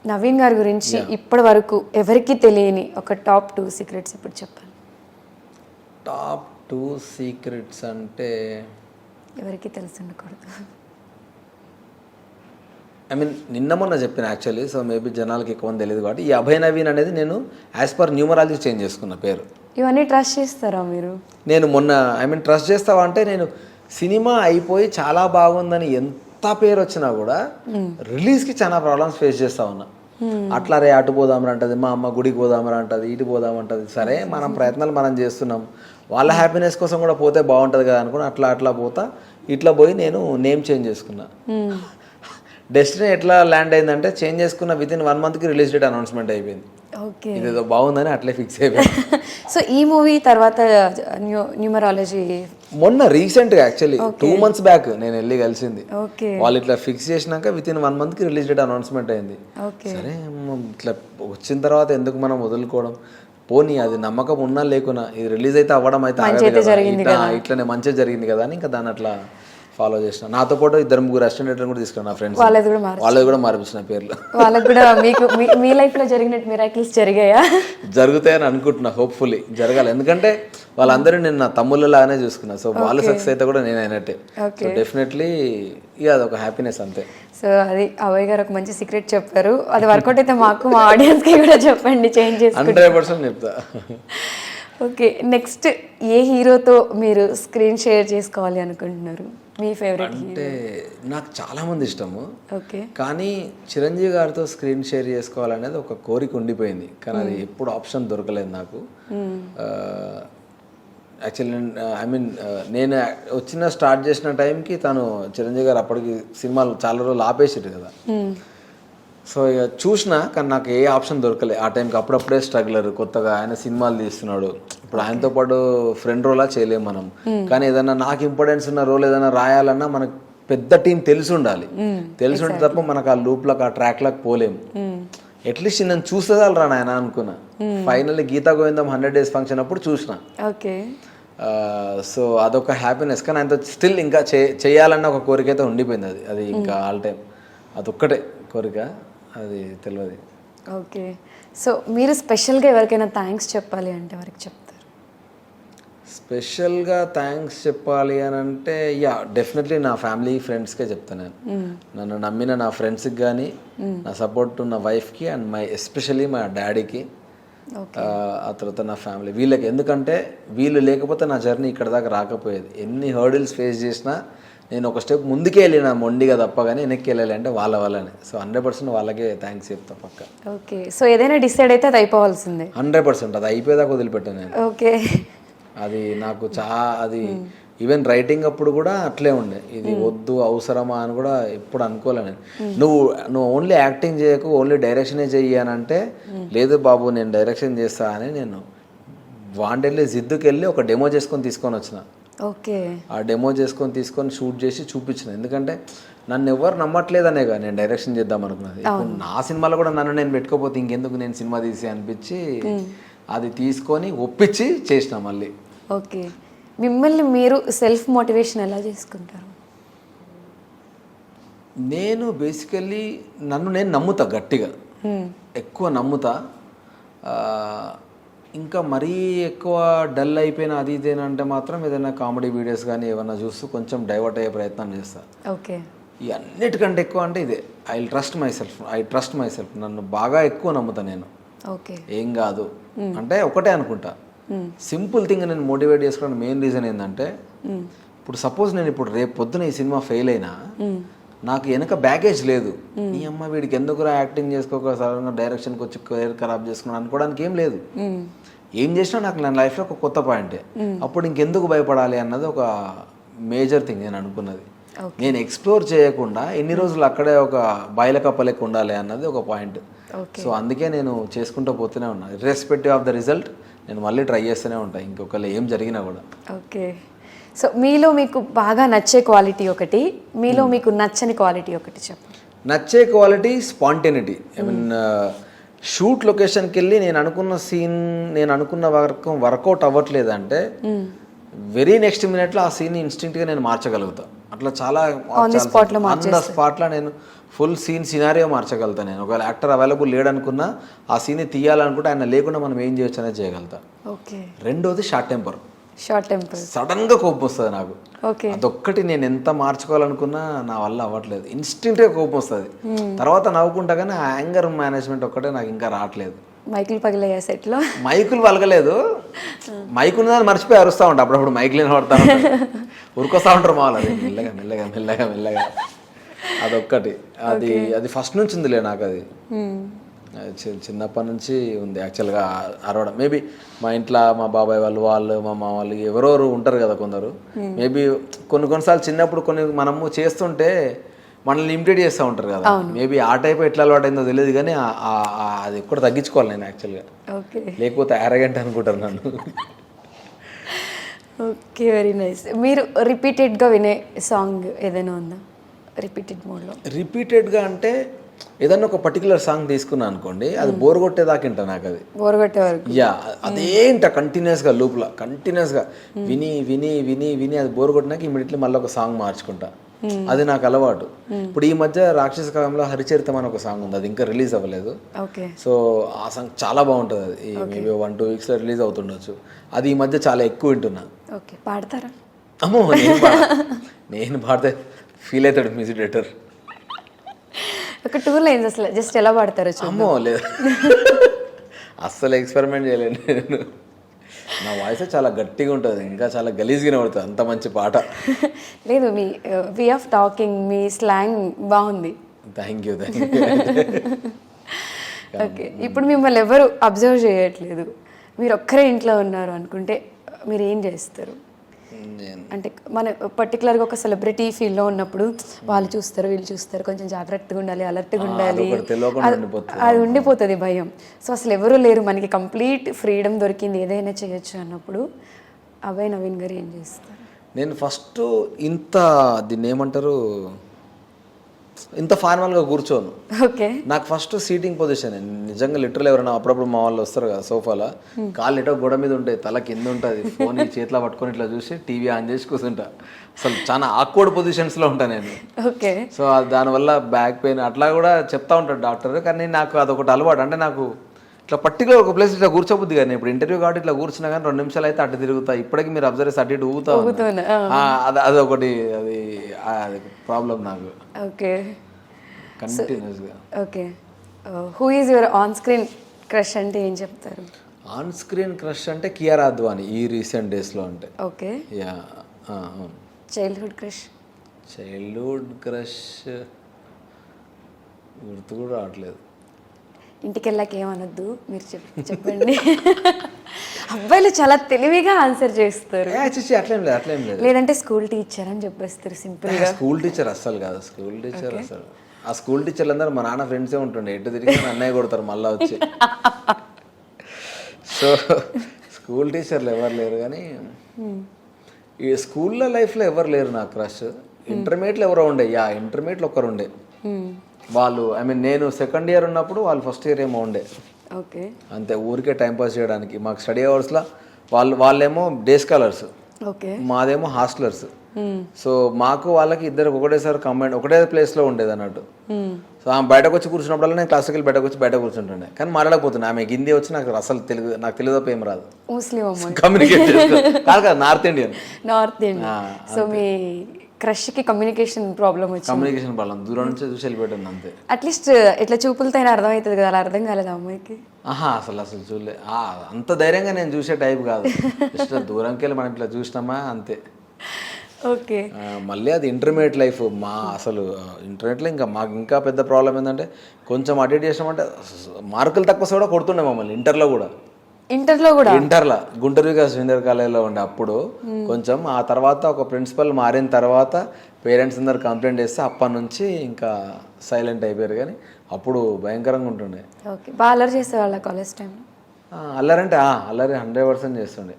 నవీన్ గారి గురించి ఇప్పటి వరకు ఎవరికి తెలియని ఒక టాప్ 2 సీక్రెట్స్ ఇప్పుడు చెప్పండి. టాప్ 2 సీక్రెట్స్ అంటే ఎవరికి తెలిసి ఉండకూడదు. ఐ మీన్ నిన్న మొన్న చెప్పిన యాక్చువల్లీ, సో మేబీ జనాలకి ఎక్కువ తెలియదు కాబట్టి ఈ అభయ్ నవీన్ అనేది నేను యాజ్ పర్ న్యూమరాలజీ చేంజ్ చేసుకున్న పేరు. ఇవన్నీ ట్రస్ట్ చేస్తారా మీరు? నేను మొన్న ట్రస్ట్ చేస్తావా అంటే, నేను సినిమా అయిపోయి చాలా బాగుందని ఎంత పేరు వచ్చినా కూడా రిలీజ్కి చాలా ప్రాబ్లమ్స్ ఫేస్ చేస్తా ఉన్నా. అట్లా రే అటు పోదామని అంటది, మా అమ్మ గుడికి పోదామని అంటది, ఇటు పోదామంటది. సరే మనం ప్రయత్నాలు మనం చేస్తున్నాం, వాళ్ళ హ్యాపీనెస్ కోసం కూడా పోతే బాగుంటుంది కదా అనుకుని అట్లా పోతా ఇట్లా పోయి నేను నేమ్ చేంజ్ చేసుకున్నా. డెస్టినీ ఎట్లా ల్యాండ్ అయిందంటే, చేంజ్ చేసుకున్న వితిన్ 1 monthకి రిలీజ్ డేట్ అనౌన్స్మెంట్ అయిపోయింది. ఓకే, ఇదేదో బాగుందని అట్లే ఫిక్స్ అయిపోయింది. సో ఈ మూవీ తర్వాత న్యూమరాలజీ మొన్న రీసెంట్గా యాక్చువల్లీ 2 months బ్యాక్ నేను వెళ్ళి కలిసింది. ఓకే, వాళ్ళు ఇట్లా ఫిక్స్ చేసినాక వితిన్ 1 monthకి రిలీజ్ డేట్ అనౌన్స్మెంట్ అయింది. సరే ఇట్లా వచ్చిన తర్వాత ఎందుకు మనం వదులుకోవడం, పోనీ అది నమ్మకం ఉన్నా లేకున్నా ఇది రిలీజ్ అయితే అవ్వడం అయితే ఇట్లనే మంచిగా జరిగింది కదా అని ఇంకా దాన్ని అట్లా ఫాలో చేసిన. నాతో పాటు 2-3 అసిస్టెంట్ కూడా తీసుకున్నాను నా ఫ్రెండ్స్, వాళ్ళది కూడా మార్పించిన పేర్లు. వాళ్ళకి కూడా మీకు మీ లైఫ్ లో జరిగినట్టు మిరాకిల్స్ జరిగాయా? జరుగుతాయని అనుకుంటున్నా, హోప్ఫుల్లీ జరగాలి. ఎందుకంటే వాళ్ళందరూ నేను నా తమ్ముళ్ళలాగానే చూసుకున్నా. సో వాళ్ళు సక్సెస్ అయితే కూడా నేను అయినట్టే. సో డెఫినెట్లీ ఇక అదొక హ్యాపీనెస్ అంతే. సో అది అభయ్ గారు ఒక మంచి సీక్రెట్ చెప్పారు. అది వర్కౌట్ అయితే మాకు మా ఆడియన్స్ కి కూడా చెప్పండి, చేంజ్ చేసి 100% చెప్తా. ఓకే, నెక్స్ట్ ఏ హీరోతో మీరు స్క్రీన్ షేర్ చేసుకోవాలి అనుకుంటున్నారు? మీ ఫేవరెట్ అంటే నాకు చాలా మంది ఇష్టము. ఓకే, కానీ చిరంజీవి గారితో స్క్రీన్ షేర్ చేసుకోవాలనేది ఒక కోరిక ఉండిపోయింది, కానీ అది ఎప్పుడు ఆప్షన్ దొరకలేదు నాకు. యాక్చువల్లీ నేను స్టార్ట్ చేసిన టైంకి తను చిరంజీవి గారు అప్పటికి సినిమాలు చాలా రోజులు ఆపేసారు కదా. సో ఇక చూసినా, కానీ నాకు ఏ ఆప్షన్ దొరకలే ఆ టైంకి. అప్పుడప్పుడే స్ట్రగ్లర్, కొత్తగా ఆయన సినిమాలు తీస్తున్నాడు. ఇప్పుడు ఆయనతో పాటు ఫ్రెండ్ రోలా చేయలేము మనం. కానీ ఏదైనా నాకు ఇంపార్టెన్స్ ఉన్న రోల్ ఏదైనా రాయాలన్నా మనకు పెద్ద టీం తెలిసి ఉండాలి. తెలిసి ఉంటే తప్ప మనకు ఆ లూప్లకు, ఆ ట్రాక్లకు పోలేము. అట్లీస్ట్ నేను చూసేదాలు రా నాయన అనుకున్నా. ఫైనల్లీ గీతా గోవిందం 100 days ఫంక్షన్ అప్పుడు చూసిన. ఓకే, సో అదొక హ్యాపీనెస్. కానీ ఆయనతో స్టిల్ ఇంకా చేయాలన్న ఒక కోరిక అయితే ఉండిపోయింది. అది ఇంకా ఆల్ టైం అదొక్కటే కోరిక, అది తెలియదు. ఓకే, సో మీరు స్పెషల్గా ఎవరికైనా థ్యాంక్స్ చెప్పాలి అంటే ఎవరికి చెప్తారు? స్పెషల్గా థ్యాంక్స్ చెప్పాలి అని అంటే డెఫినెట్లీ నా ఫ్యామిలీ, ఫ్రెండ్స్కే చెప్తాను. నేను నన్ను నమ్మిన నా ఫ్రెండ్స్కి కానీ, నా సపోర్ట్ ఉన్న వైఫ్కి అండ్ ఎస్పెషల్లీ మా డాడీకి, ఆ తర్వాత నా ఫ్యామిలీ, వీళ్ళకి. ఎందుకంటే వీళ్ళు లేకపోతే నా జర్నీ ఇక్కడ దాకా రాకపోయేది. ఎన్ని హర్డిల్స్ ఫేస్ చేసినా నేను ఒక స్టెప్ ముందుకే వెళ్ళిన మొండిగా తప్ప, కానీ వెనక్కి వెళ్ళాలి అంటే వాళ్ళ వల్లనే. సో 100% వాళ్ళకే థ్యాంక్స్ చెప్తా పక్క. ఓకే, సో ఏదైనా డిసైడ్ అయితే అది అయిపోవాల్సిందే. 100% అది అయిపోయేదాకా వదిలిపెట్టాను నేను. ఓకే, అది నాకు అది ఈవెన్ రైటింగ్ అప్పుడు కూడా అట్లే ఉండే, ఇది వద్దు అవసరమా అని కూడా ఎప్పుడు అనుకోలే నేను. నువ్వు ఓన్లీ యాక్టింగ్ చేయకు, ఓన్లీ డైరెక్షనే చెయ్యి అని అంటే, లేదు బాబు నేను డైరెక్షన్ చేస్తా అని నేను వాండెళ్ళి జిద్దుకి వెళ్ళి ఒక డెమో చేసుకొని తీసుకొని వచ్చిన. ఓకే, ఆ డెమో తీసుకొని షూట్ చేసి చూపించిన. ఎందుకంటే నన్ను ఎవరు నమ్మట్లేదనే కదా నేను డైరెక్షన్ చేద్దాం అనుకున్నది. నా సినిమాలో కూడా నన్ను నేను పెట్టుకోపోతే ఇంకెందుకు నేను సినిమా తీసి అనిపించి అది తీసుకొని ఒప్పించి చేసిన మళ్ళీ. ఓకే, మిమ్మల్ని మీరు సెల్ఫ్ మోటివేషన్ ఎలా చేసుకుంటారు? నేను బేసికల్లీ నన్ను నేను నమ్ముతా, గట్టిగా ఎక్కువ నమ్ముతా. ఇంకా మరీ ఎక్కువ డల్ అయిపోయిన అది ఇదేనంటే మాత్రం ఏదైనా కామెడీ వీడియోస్ కానీ ఏమైనా చూస్తూ కొంచెం డైవర్ట్ అయ్యే ప్రయత్నం చేస్తాను. ఓకే, ఈ అన్నిటికంటే ఎక్కువ అంటే ఇదే, ఐ ట్రస్ట్ మై సెల్ఫ్. నన్ను బాగా ఎక్కువ నమ్ముతా నేను. ఓకే, ఏం కాదు అంటే ఒకటే అనుకుంటా. సింపుల్ థింగ్ నేను మోటివేట్ చేసుకోవడానికి మెయిన్ రీజన్ ఏంటంటే, ఇప్పుడు సపోజ్ నేను ఇప్పుడు రేపు పొద్దున ఈ సినిమా ఫెయిల్ అయినా నాకు వెనక బ్యాగేజ్ లేదు. నీ అమ్మ వీడికి ఎందుకురా యాక్టింగ్ చేసుకోక సడన్గా డైరెక్షన్కి వచ్చి కెరీర్ ఖరాబ్ చేసుకున్నాను అనుకోవడానికి ఏం లేదు. ఏం చేసినా నాకు నా లైఫ్లో ఒక కొత్త పాయింటే. అప్పుడు ఇంకెందుకు భయపడాలి అన్నది ఒక మేజర్ థింగ్ నేను అనుకున్నది. నేను ఎక్స్ప్లోర్ చేయకుండా ఎన్ని రోజులు అక్కడే ఒక బయలకప్పలెక్క ఉండాలి అన్నది ఒక పాయింట్. సో అందుకే నేను చేసుకుంటూ పోతూనే ఉన్నా. ఇర్రెస్పెక్టివ్ ఆఫ్ ద రిజల్ట్ నేను మళ్ళీ ట్రై చేస్తూనే ఉంటాను, ఇంకొకళ్ళు ఏం జరిగినా కూడా. ఓకే, సో మీలో మీకు బాగా నచ్చే క్వాలిటీ ఒకటి, మీలో మీకు నచ్చని క్వాలిటీ ఒకటి చెప్పండి. నచ్చే క్వాలిటీ స్పాంటేనిటీ. షూట్ లొకేషన్కి వెళ్ళి నేను అనుకున్న సీన్, నేను అనుకున్న వర్కౌట్ అవ్వట్లేదు అంటే వెరీ నెక్స్ట్ మినిట్లో ఆ సీన్ ఇన్స్టింక్ట్గా నేను మార్చగలుగుతా. అట్లా చాలా ఆన్ ద స్పాట్లో నేను ఫుల్ సీన్ సినారియో మార్చగలుగుతా నేను. ఒకవేళ యాక్టర్ అవైలబుల్ లేడనుకున్నా ఆ సీన్ తీయాలనుకుంటే ఆయన లేకుండా మనం ఏం చేయొచ్చు అనేది చేయగలుగుతా. ఓకే. రెండోది షార్ట్ టెంపర్. Short temper. సడన్గా కోపం వస్తుంది నాకు. ఓకే. అదొక్కటి నేను ఎంత మార్చుకోవాలనుకున్నా నా వల్ల అవ్వట్లేదు. ఇన్స్టింక్ట్గా కోపం వస్తుంది, తర్వాత నవ్వుకుంటా, కానీ ఆ యాంగర్ మేనేజ్మెంట్ ఒక్కటే నాకు ఇంకా రావట్లేదు. మైకులు పగిలాయా సెట్లో? మైకులు పలగలేదు, మైక్ ఉన్నదాన్ని మర్చిపోయి అరుస్తూ ఉంటా అప్పుడప్పుడు. మైకులు పడతా ఉంటారు, ఉరుకొస్తూ ఉంటారు మా వాళ్ళు. మెల్లగా మెల్లగా మెల్లగా మెల్లగా అదొక్కటి. అది ఫస్ట్ నుంచి ఉందిలే నాకు. అది చిన్నప్పటి నుంచి ఉంది యాక్చువల్గా అరవడం. మేబీ మా ఇంట్లో మా బాబాయ్ వాళ్ళు మా అమ్మ వాళ్ళు ఎవరెవరు ఉంటారు కదా కొందరు. మేబీ కొన్నిసార్లు చిన్నప్పుడు మనము చేస్తుంటే మనల్ని ఇమిటేట్ చేస్తూ ఉంటారు కదా. మేబీ ఆ టైప్ ఎట్లా అలవాటు అయిందో తెలియదు, కానీ అది కూడా తగ్గించుకోవాలి నేను యాక్చువల్గా. లేకపోతే అరగంట అనుకుంటారు నన్ను. Okay, very nice. మీరు రిపీటెడ్గా వినే సాంగ్ ఏదైనా ఉందా రిపీటెడ్ మోడ్లో? రిపీటెడ్గా అంటే ఏదన్నా ఒక పర్టికులర్ సాంగ్ తీసుకున్నా అనుకోండి, అది బోర్ కొట్టేదాకా ఇంట నాకు. అది బోర్ కొట్టే వరకు అదే ఇంట కంటిన్యూస్గా లూప్లో కంటిన్యూస్గా విని విని విని విని అది బోర్ కొట్టినాక ఇమీడియట్లీ మళ్ళీ ఒక సాంగ్ మార్చుకుంటా. అది నాకు అలవాటు. ఇప్పుడు ఈ మధ్య రాక్షస కాలంలో హరిచరితం అని ఒక సాంగ్ ఉంది, అది ఇంకా రిలీజ్ అవ్వలేదు. సో ఆ సాంగ్ చాలా బాగుంటుంది. అది మేబీ 1-2 వీక్స్లో రిలీజ్ అవుతుండొచ్చు. అది ఈ మధ్య చాలా ఎక్కువ వింటున్నా. ఓకే, పాడతారా? అమ్మో, నేను పాడితే ఫీల్ అవుతాడు మ్యూజిక్ డైరెక్టర్. ఒక 2 లైన్స్ అసలు జస్ట్ ఎలా పాడతారో? అమ్మో లేదు, అస్సలు ఎక్స్పెరిమెంట్ చేయలేను నేను. నా వాయిస్ చాలా గట్టిగా ఉంటుంది, ఇంకా చాలా గలీజ్గానే పడుతుంది, అంత మంచి పాట. లేదు, మీ వే ఆఫ్ టాకింగ్, మీ స్లాంగ్ బాగుంది. Thank you. ఓకే, ఇప్పుడు మిమ్మల్ని ఎవరు అబ్జర్వ్ చేయట్లేదు, మీరు ఒక్కరే ఇంట్లో ఉన్నారు అనుకుంటే మీరు ఏం చేస్తారు? అంటే మన పర్టికులర్గా ఒక సెలబ్రిటీ ఫీల్డ్లో ఉన్నప్పుడు వాళ్ళు చూస్తారు, వీళ్ళు చూస్తారు, కొంచెం జాగ్రత్తగా ఉండాలి, అలర్ట్గా ఉండాలి, అది ఉండిపోతుంది భయం. సో అసలు ఎవరు లేరు, మనకి కంప్లీట్ ఫ్రీడమ్ దొరికింది, ఏదైనా చేయొచ్చు అన్నప్పుడు అభయ్ నవీన్ గారు ఏం చేస్తారు? నేను ఫస్ట్ దీన్ని ఏమంటారు, ఇంత ఫార్మల్గా కూర్చోను. ఓకే. నాకు ఫస్ట్ సీటింగ్ పొజిషన్. నిజంగా లిటరల్ ఎవరైనా అప్పుడప్పుడు మా వాళ్ళు వస్తారు కదా సోఫాలో, కాళ్ళు ఇటో గోడ మీద ఉంటాయి, తల కింద ఉంటుంది, ఫోన్ చేతిలో పట్టుకొని ఇట్లా చూసి టీవీ ఆన్ చేసి కూర్చుంటా. అసలు చాలా ఆక్వర్డ్ పొజిషన్స్లో ఉంటాను నేను. ఓకే. సో దానివల్ల బ్యాక్ పెయిన్ అట్లా కూడా చెప్తా ఉంటాడు డాక్టర్. కానీ నాకు అదొకటి అలవాటు. అంటే నాకు ఇట్లా పర్టికులర్ ఒక ప్లేస్ ఇట్లా కూర్చోబుద్ది కానీ, ఇప్పుడు ఇంటర్వ్యూ కాబట్టి ఇట్లా కూర్చున్నా కానీ 2 నిమిషాలు అయితే అటు తిరుగుతా. ఇప్పటికీ మీరు అబ్జర్వ్ చేసి అటు ఇటు ఊగుతా. అదొకటి, అది ప్రాబ్లం నాకు. ఓకే. కంటిన్యూస్గా. Okay, who is your on screen crush అంటే ఏం చెప్తారు? ఆన్ స్క్రీన్ క్రష్ అంటే కియారా అద్వానీ ఈ రీసెంట్ డేస్లో. అంటే ఓకే. యా, అవును. Childhood crush? చైల్డ్హుడ్ క్రష్ గుర్తు కూడా రావట్లేదు. ఇంటికి వెళ్ళాక ఏమనొద్దు, మీరు చెప్పండి. అబ్బాయిలు చాలా తెలివిగా ఆన్సర్ చేస్తారు. అట్లేం లేదు. లేదంటే స్కూల్ టీచర్ అని చెప్పేస్తారు సింపుల్గా. స్కూల్ టీచర్ అస్సలు కాదు. స్కూల్ టీచర్ అసలు, ఆ స్కూల్ టీచర్లు అందరూ మా నాన్న ఫ్రెండ్సే ఉంటుండే. ఎటు తిరిగి అన్నయ్య కొడతారు మళ్ళీ వచ్చి. సో స్కూల్ టీచర్లు ఎవరు లేరు, కానీ ఈ స్కూల్లో లైఫ్లో ఎవరు లేరు నాకు క్రష్. ఇంటర్మీడియట్లో ఎవరో ఉండే. ఇంటర్మీడియట్లో ఒకరు ఉండే. వాళ్ళు నేను సెకండ్ ఇయర్ ఉన్నప్పుడు, వాళ్ళు ఫస్ట్ ఇయర్ ఏమో ఉండే. ఓకే. అంతే, ఊరికే టైంపాస్ చేయడానికి. మాకు స్టడీ అవర్స్లో వాళ్ళేమో డే స్కాలర్స్, మాదేమో హాస్టలర్స్. సో మాకు వాళ్ళకి ఇద్దరికి ఒకటేసారి కంబైన్ ఒకటే ప్లేస్లో ఉండేది అన్నట్టు. సో ఆమె బయటకు వచ్చి కూర్చున్నప్పుడల్లా నేను క్లాస్కి వెళ్ళి బయట కూర్చుంటుండే, కానీ మాట్లాడకపోతుండే. ఆమె హిందీ వచ్చి నాకు అసలు నాకు తెలుగు తప్ప ఏం రాదు. కమ్యూనికేట్ కాదు కదా, నార్త్ ఇండియన్. సో మీ క్రష్కి కమ్యూనికేషన్ ప్రాబ్లం దూరం నుంచి చూసి వెళ్ళిపోయాను అంతే. అట్లీస్ట్ ఇట్లా చూపులతో అర్థం అవుతుంది కదా, అలా అర్థం కాలేదు అమ్మాయికి? అసలు చూడలే. అంత ధైర్యంగా నేను చూసే టైప్ కాదు. జస్ట్ దూరంకి వెళ్ళి మనం ఇట్లా చూసినామా అంతే. ఓకే. మళ్ళీ అది ఇంటర్మీడియట్ లైఫ్. అసలు ఇంటర్మీడియట్లో ఇంకా మాకు ఇంకా పెద్ద ప్రాబ్లం ఏంటంటే, కొంచెం అటెండ్ చేసినామంటే మార్కులు తక్కువ కూడా కొడుతుండే మమ్మల్ని. ఇంటర్లో గుంటూరు వికాస్ జూనియర్ కాలేజీలో ఉండే అప్పుడు కొంచెం. ఆ తర్వాత ఒక ప్రిన్సిపల్ మారిన తర్వాత పేరెంట్స్ అందరు కంప్లైంట్ చేస్తే అప్పటి నుంచి ఇంకా సైలెంట్ అయిపోయారు. కానీ అప్పుడు భయంకరంగా ఉంటుండే. బాగా అల్లరి చేసేవాళ్ళ కాలేజ్ టైంలో? అల్లరంటే అల్లరి 100% చేస్తుండే.